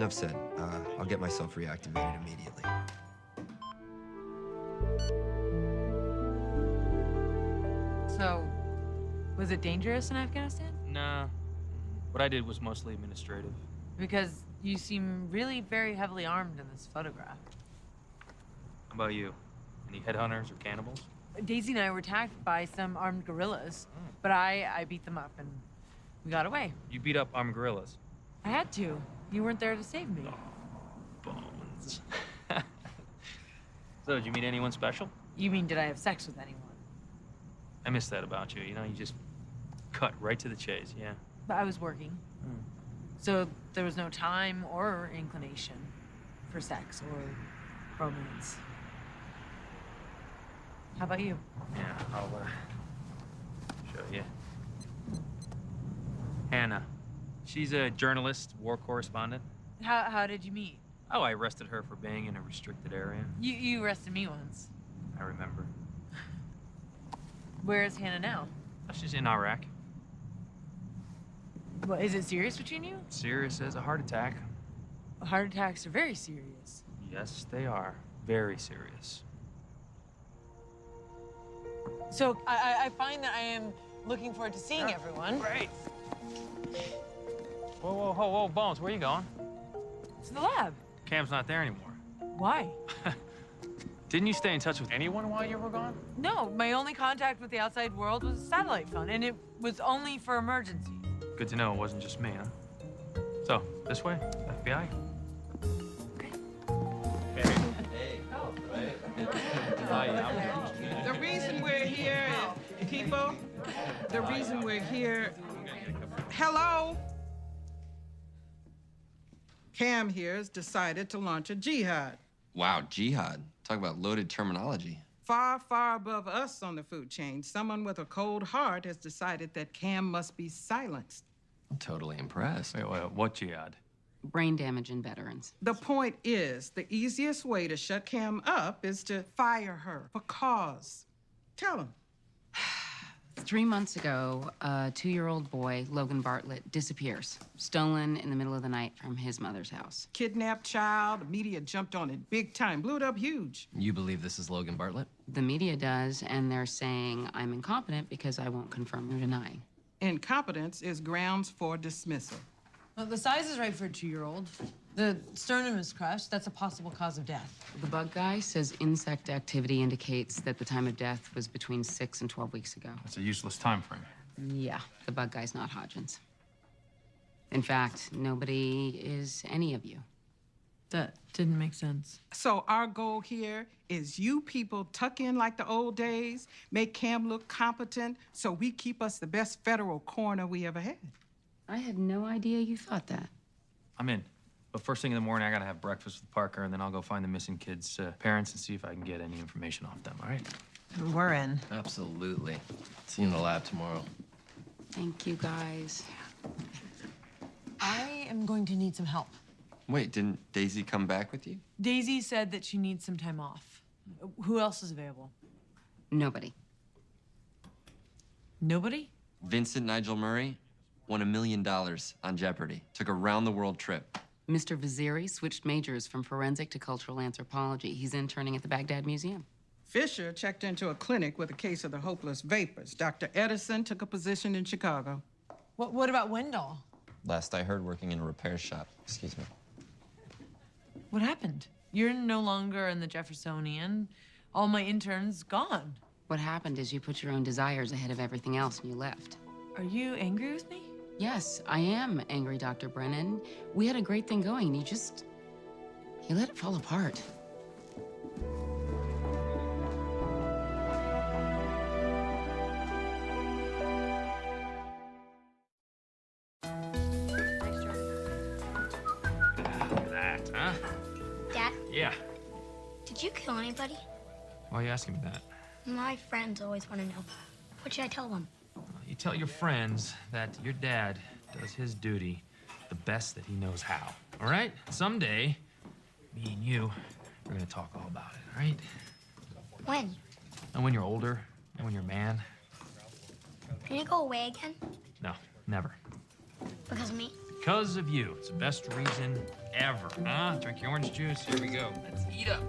enough said. I'll get myself reactivated immediately. So, was it dangerous in Afghanistan? Nah. What I did was mostly administrative. Because you seem really very heavily armed in this photograph. How about you? Any headhunters or cannibals? Daisy and I were attacked by some armed guerrillas, but I beat them up and we got away. You beat up armed guerrillas. I had to. You weren't there to save me. Bones. So, did you meet anyone special? You mean, did I have sex with anyone? I miss that about you. You know, you just cut right to the chase, yeah. But I was working. So there was no time or inclination for sex or romance. How about you? Yeah, I'll show you. Hannah. She's a journalist, war correspondent. How did you meet? Oh, I arrested her for being in a restricted area. You arrested me once. I remember. Where is Hannah now? Oh, she's in Iraq. Well, is it serious between you? Serious as a heart attack. Heart attacks are very serious. Yes, they are. Very serious. So I find that I am looking forward to seeing everyone. Great. Whoa, Bones, where are you going? To the lab. Cam's not there anymore. Why? Didn't you stay in touch with anyone while you were gone? No, my only contact with the outside world was a satellite phone, and it was only for emergencies. Good to know it wasn't just me, huh? So, this way, FBI. The reason we're here is, people, the reason we're here, hello? Cam here has decided to launch a jihad. Wow, jihad. Talk about loaded terminology. Far, far above us on the food chain, someone with a cold heart has decided that Cam must be silenced. I'm totally impressed. Wait, what jihad? Brain damage in veterans. The point is, the easiest way to shut Cam up is to fire her for cause. Tell him. 3 months ago, a 2-year-old boy, Logan Bartlett, disappears. Stolen in the middle of the night from his mother's house. Kidnapped child, the media jumped on it big time, blew it up huge. You believe this is Logan Bartlett? The media does, and they're saying I'm incompetent because I won't confirm or deny. Incompetence is grounds for dismissal. Well, the size is right for a 2-year-old. The sternum is crushed. That's a possible cause of death. The bug guy says insect activity indicates that the time of death was between 6 and 12 weeks ago. That's a useless time frame. Yeah, the bug guy's not Hodgins. In fact, nobody is any of you. That didn't make sense. So our goal here is you people tuck in like the old days, make Cam look competent, so we keep us the best federal coroner we ever had. I had no idea you thought that. I'm in. But first thing in the morning, I gotta have breakfast with Parker, and then I'll go find the missing kids' parents and see if I can get any information off them, all right? We're in. Absolutely. See you in the lab tomorrow. Thank you, guys. I am going to need some help. Wait, didn't Daisy come back with you? Daisy said that she needs some time off. Who else is available? Nobody. Nobody? Vincent Nigel Murray won $1 million on Jeopardy. Took a round-the-world trip. Mr. Vaziri switched majors from forensic to cultural anthropology. He's interning at the Baghdad Museum. Fisher checked into a clinic with a case of the hopeless vapors. Dr. Edison took a position in Chicago. What about Wendell? Last I heard, working in a repair shop. Excuse me. What happened? You're no longer in the Jeffersonian. All my interns gone. What happened is you put your own desires ahead of everything else and you left. Are you angry with me? Yes, I am angry, Dr. Brennan. We had a great thing going and you let it fall apart. That, huh? Dad, Yeah. did you kill anybody? Why are you asking me that? My friends always want to know. What should I tell them? You tell your friends that your dad does his duty the best that he knows how, all right? Someday, me and you are gonna talk all about it, all right? When? And when you're older, and when you're a man. Can you go away again? No, never. Because of me? Because of you. It's the best reason ever, huh? Drink your orange juice. Here we go. Let's eat up.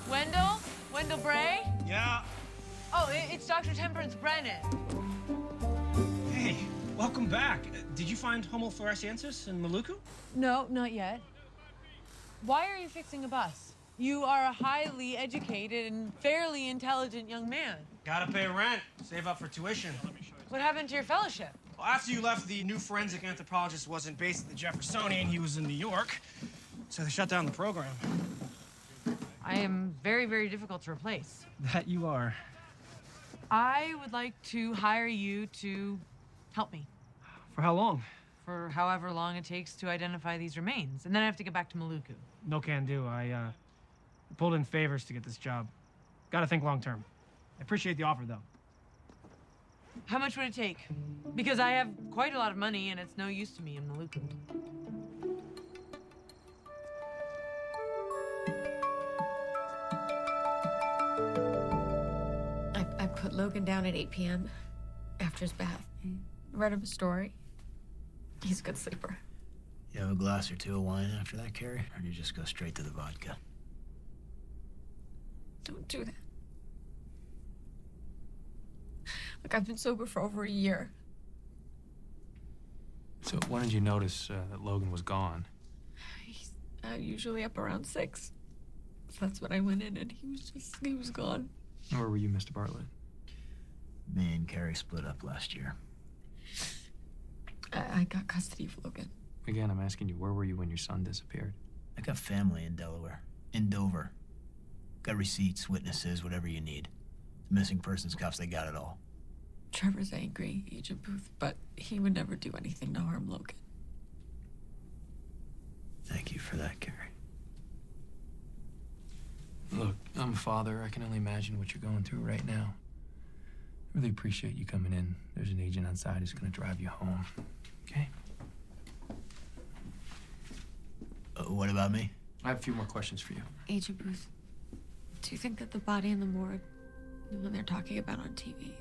Wendell? Wendell Bray? Yeah. Oh, it's Dr. Temperance Brennan. Hey, welcome back. Did you find Homo floresiensis in Maluku? No, not yet. Why are you fixing a bus? You are a highly educated and fairly intelligent young man. Gotta pay rent, save up for tuition. What happened to your fellowship? Well, after you left, the new forensic anthropologist wasn't based at the Jeffersonian. He was in New York, so they shut down the program. I am very, very difficult to replace. That you are. I would like to hire you to help me For how long? for however long it takes to identify these remains. And then I have to get back to Maluku. No can do. I pulled in favors to get this job. Gotta think long term. I appreciate the offer, though. How much would it take? Because I have quite a lot of money and it's no use to me in Maluku. I put Logan down at 8 p.m. after his bath. Read him a story. He's a good sleeper. You have a glass or two of wine after that, Carrie? Or do you just go straight to the vodka? Don't do that. Look, I've been sober for over a year. So when did you notice that Logan was gone? He's usually up around 6. So that's when I went in and he was gone. Where were you, Mr. Bartlett? Me and Carrie split up last year. I got custody of Logan. Again, I'm asking you, where were you when your son disappeared? I got family in Delaware. In Dover. Got receipts, witnesses, whatever you need. The missing persons cops, they got it all. Trevor's angry, Agent Booth, but he would never do anything to harm Logan. Thank you for that, Carrie. Look, I'm a father. I can only imagine what you're going through right now. I really appreciate you coming in. There's an agent outside who's gonna drive you home. Okay? What about me? I have a few more questions for you. Agent Booth, do you think that the body in the morgue, the one they're talking about on TV,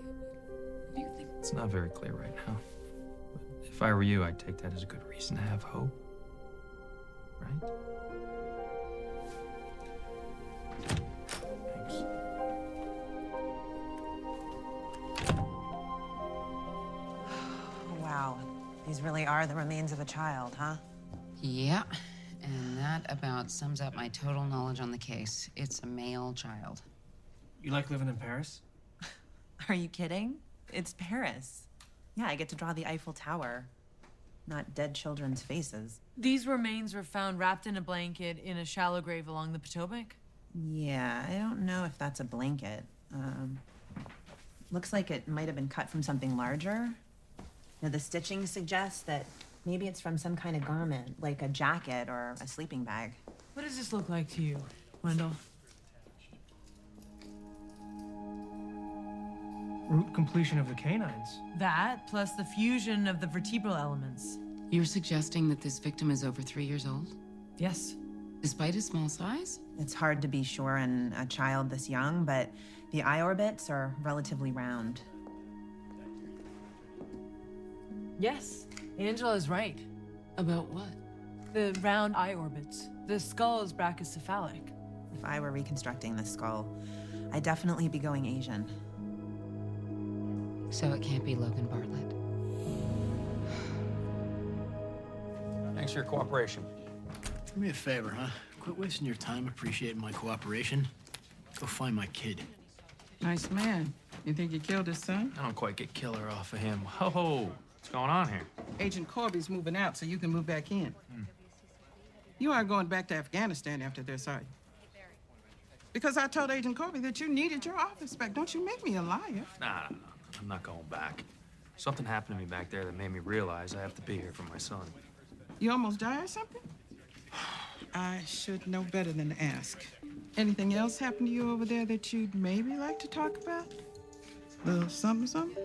do you think... It's not very clear right now. But if I were you, I'd take that as a good reason to have hope. Right? Thanks. Wow. These really are the remains of a child, huh? Yeah, and that about sums up my total knowledge on the case. It's a male child. You like living in Paris? Are you kidding? It's Paris. Yeah, I get to draw the Eiffel Tower, not dead children's faces. These remains were found wrapped in a blanket in a shallow grave along the Potomac? Yeah, I don't know if that's a blanket. Looks like it might have been cut from something larger. Now, the stitching suggests that maybe it's from some kind of garment, like a jacket or a sleeping bag. What does this look like to you, Wendell? Root completion of the canines. That, plus the fusion of the vertebral elements. You're suggesting that this victim is over 3 years old? Yes. Despite his small size? It's hard to be sure in a child this young, but the eye orbits are relatively round. Yes, Angela is right. About what? The round eye orbits. The skull is brachycephalic. If I were reconstructing the skull, I'd definitely be going Asian. So it can't be Logan Bartlett. Thanks for your cooperation. Do me a favor, huh? Quit wasting your time appreciating my cooperation. Go find my kid. Nice man. You think you killed his son? I don't quite get killer off of him. Ho-ho! What's going on here? Agent Corby's moving out so you can move back in. You aren't going back to Afghanistan after this, are you? Because I told Agent Corby that you needed your office back. Don't you make me a liar. Nah, I'm not going back. Something happened to me back there that made me realize I have to be here for my son. You almost died or something? I should know better than to ask. Anything else happen to you over there that you'd maybe like to talk about? Little something, something?